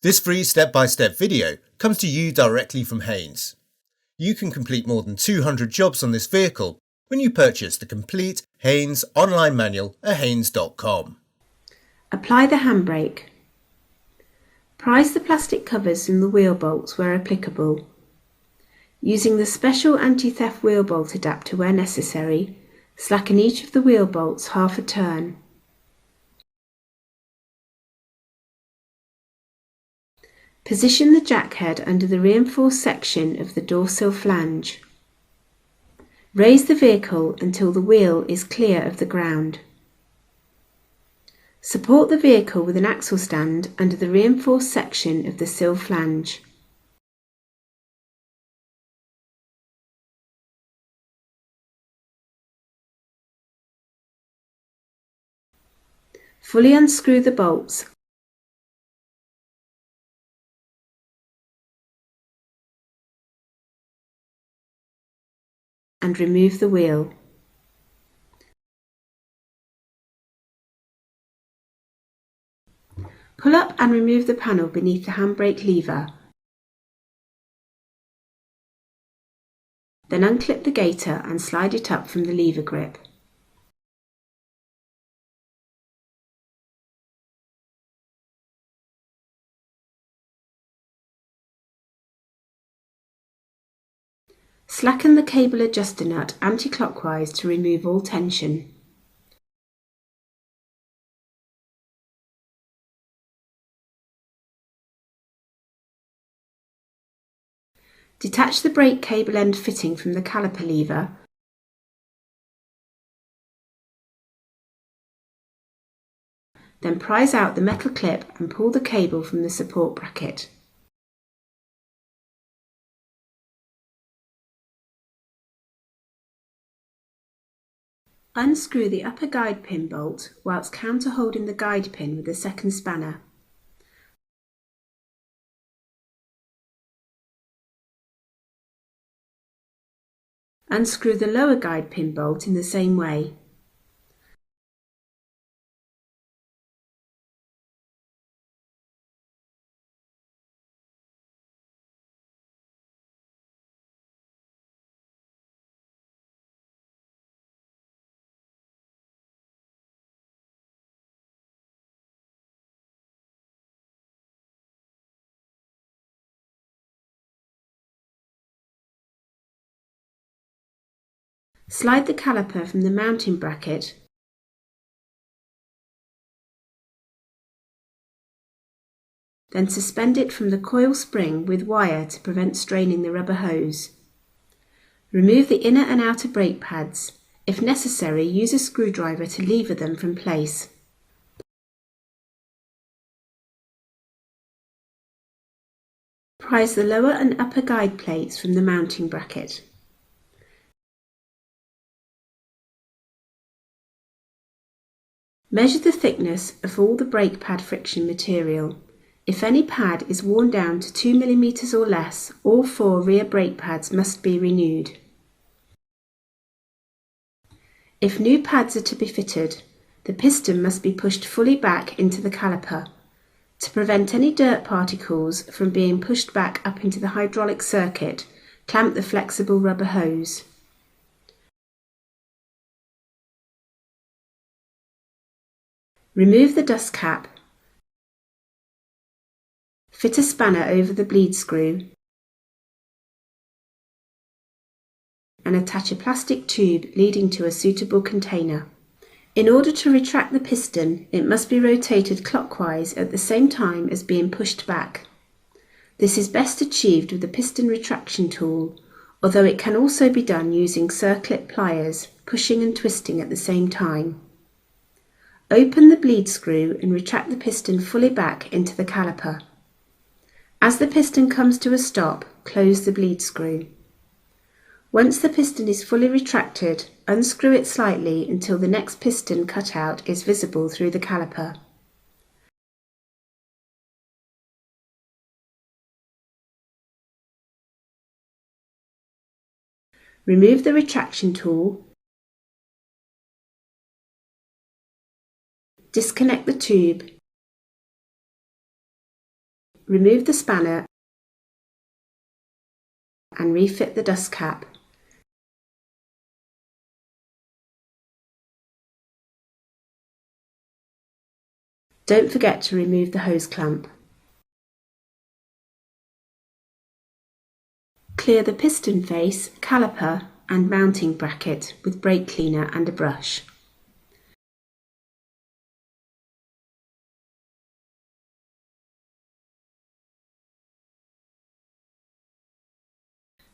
This free step-by-step video comes to you directly from Haynes. You can complete more than 200 jobs on this vehicle when you purchase the complete Haynes online manual at haynes.com. Apply the handbrake. Prise the plastic covers from the wheel bolts where applicable. Using the special anti-theft wheel bolt adapter where necessary, slacken each of the wheel bolts half a turn. Position the jack head under the reinforced section of the dorsal flange. Raise the vehicle until the wheel is clear of the ground. Support the vehicle with an axle stand under the reinforced section of the sill flange. Fully unscrew the bolts and remove the wheel. Pull up and remove the panel beneath the handbrake lever. Then unclip the gaiter and slide it up from the lever grip. Slacken the cable adjuster nut anti-clockwise to remove all tension. Detach the brake cable end fitting from the caliper lever then prise out the metal clip and pull the cable from the support bracket. Unscrew the upper guide pin bolt whilst counter-holding the guide pin with the second spanner. Unscrew the lower guide pin bolt in the same way. Slide the caliper from the mounting bracket then suspend it from the coil spring with wire to prevent straining the rubber hose. Remove the inner and outer brake pads. If necessary, use a screwdriver to lever them from place. Prise the lower and upper guide plates from the mounting bracket. Measure the thickness of all the brake pad friction material. If any pad is worn down to 2 mm or less, all 4 rear brake pads must be renewed. If new pads are to be fitted, the piston must be pushed fully back into the caliper. To prevent any dirt particles from being pushed back up into the hydraulic circuit, clamp the flexible rubber hose. Remove the dust cap. Fit a spanner over the bleed screw and attach a plastic tube leading to a suitable container. In order to retract the piston, it must be rotated clockwise at the same time as being pushed back. This is best achieved with the piston retraction tool, although it can also be done using circlip pliers, pushing and twisting at the same time. Open the bleed screw and retract the piston fully back into the caliper. As the piston comes to a stop, close the bleed screw. Once the piston is fully retracted, unscrew it slightly until the next piston cutout is visible through the caliper. Remove the retraction tool, disconnect the tube remove the spanner and refit the dust cap. Don't forget to remove the hose clamp. Clear the piston face, caliper and mounting bracket with brake cleaner and a brush.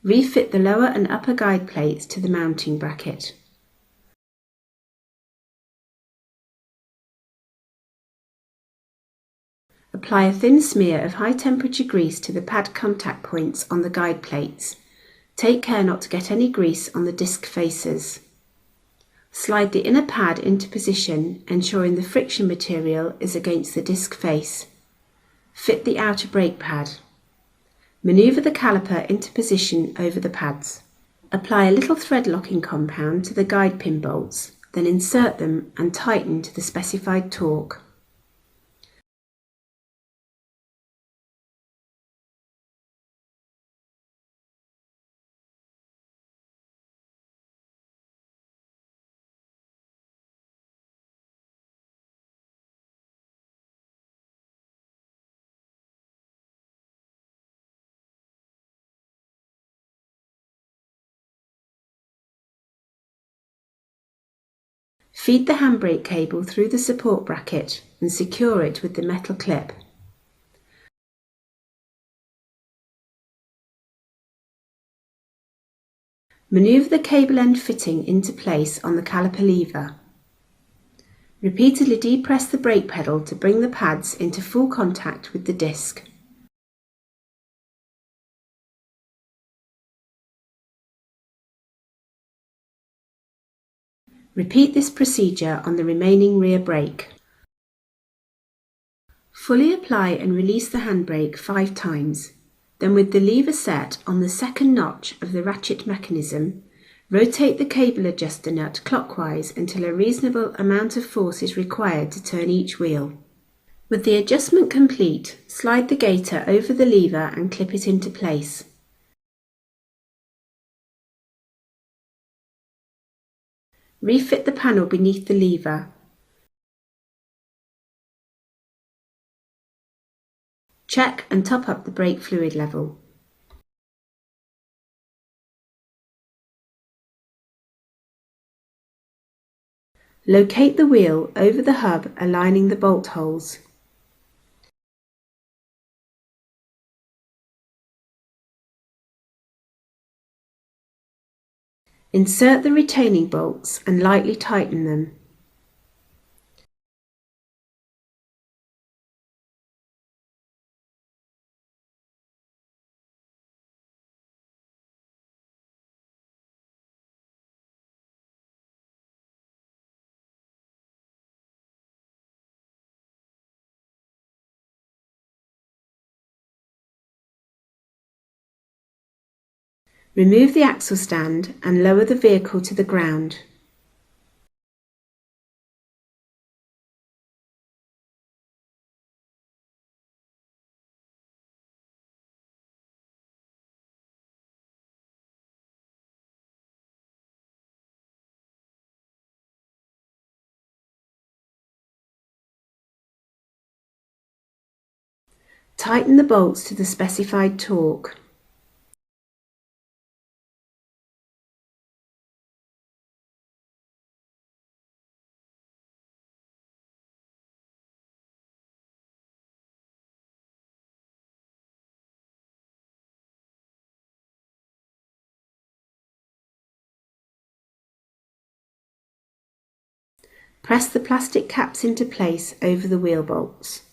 Refit the lower and upper guide plates to the mounting bracket. Apply a thin smear of high temperature grease to the pad contact points on the guide plates. Take care not to get any grease on the disc faces. Slide the inner pad into position, ensuring the friction material is against the disc face. Fit the outer brake pad. Manoeuvre the caliper into position over the pads. Apply a little thread locking compound to the guide pin bolts, then insert them and tighten to the specified torque. Feed the handbrake cable through the support bracket and secure it with the metal clip. Manoeuvre the cable end fitting into place on the caliper lever. Repeatedly depress the brake pedal to bring the pads into full contact with the disc. Repeat this procedure on the remaining rear brake. Fully apply and release the handbrake 5 times. Then with the lever set on the second notch of the ratchet mechanism, rotate the cable adjuster nut clockwise until a reasonable amount of force is required to turn each wheel. With the adjustment complete, slide the gaiter over the lever and clip it into place. Refit the panel beneath the lever. Check and top up the brake fluid level. Locate the wheel over the hub, aligning the bolt holes. Insert the retaining bolts and lightly tighten them. Remove the axle stand and lower the vehicle to the ground. Tighten the bolts to the specified torque. Press the plastic caps into place over the wheel bolts.